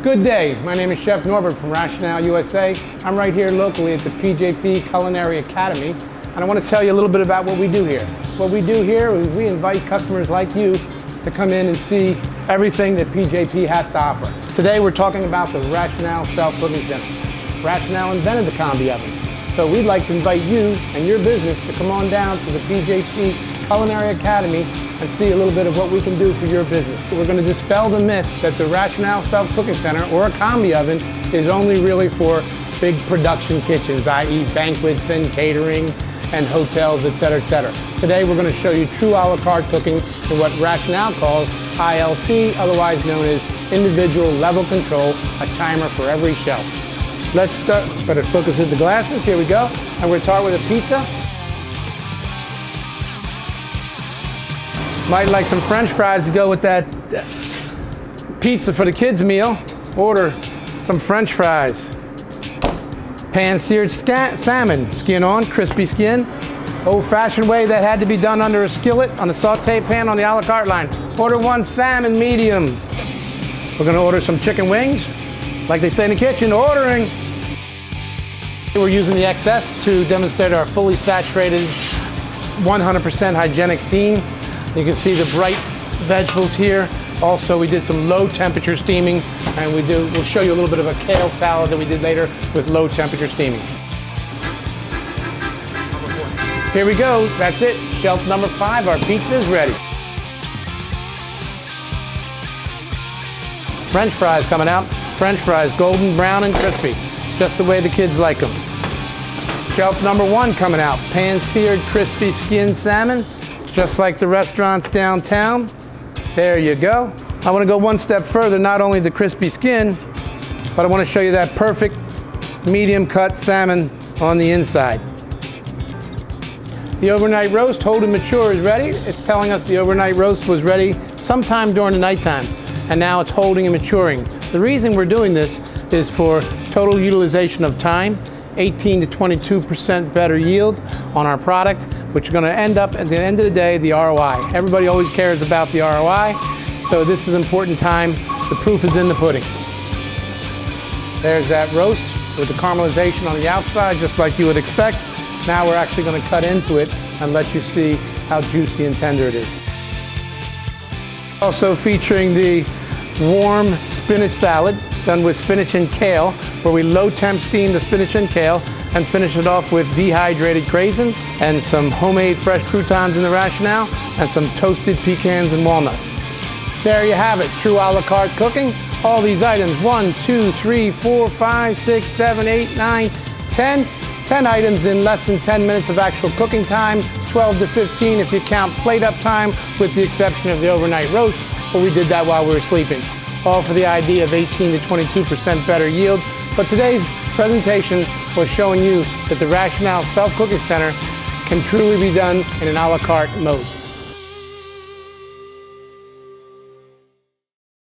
Good day, my name is Chef Norbert from Rationale USA. I'm right here locally at the PJP Culinary Academy, and I want to tell you a little bit about what we do here. What we do here is we invite customers like you to come in and see everything that PJP has to offer. Today we're talking about the Rationale Self-Cooking Center. Rationale invented the combi oven, so we'd like to invite you and your business to come on down to the PJP Culinary Academy and see a little bit of what we can do for your business. We're going to dispel the myth that the Rationale Self-Cooking Center or a combi oven is only really for big production kitchens, i.e. banquets and catering and hotels, etc., etc. Today we're going to show you true a la carte cooking in what Rationale calls ILC, otherwise known as individual level control, a timer for every shelf. Let's start, better focus with the glasses, here we go. And we're starting with a pizza. Might like some French fries to go with that pizza for the kids' meal. Order some French fries. Pan-seared salmon, skin on, crispy skin. Old-fashioned way that had to be done under a skillet on a saute pan on the a la carte line. Order one salmon medium. We're gonna order some chicken wings. Like they say in the kitchen, ordering. We're using the XS to demonstrate our fully saturated, 100% hygienic steam. You can see the bright vegetables here. Also, we did some low temperature steaming, and we'll show you a little bit of a kale salad that we did later with low temperature steaming. Here we go, that's it. Shelf number 5, our pizza is ready. French fries coming out. French fries, golden brown and crispy, just the way the kids like them. Shelf number 1 coming out. Pan-seared crispy skin salmon, just like the restaurants downtown. There you go. I want to go one step further, not only the crispy skin, but I want to show you that perfect medium cut salmon on the inside. The overnight roast, hold and mature, is ready. It's telling us the overnight roast was ready sometime during the nighttime, and now it's holding and maturing. The reason we're doing this is for total utilization of time, 18 to 22% better yield on our product, which is going to end up at the end of the day, the ROI. Everybody always cares about the ROI, so this is an important time. The proof is in the pudding. There's that roast with the caramelization on the outside, just like you would expect. Now we're actually going to cut into it and let you see how juicy and tender it is. Also featuring the warm spinach salad done with spinach and kale, where we low temp steam the spinach and kale and finish it off with dehydrated craisins and some homemade fresh croutons in the Rationale and some toasted pecans and walnuts. There you have it, true a la carte cooking. All these items, 1, 2, 3, 4, 5, 6, 7, 8, 9, 10. 10 items in less than 10 minutes of actual cooking time, 12 to 15 if you count plate up time, with the exception of the overnight roast, but we did that while we were sleeping. All for the idea of 18 to 22% better yield. But today's presentation was showing you that the Rationale Self-Cooking Center can truly be done in an a la carte mode.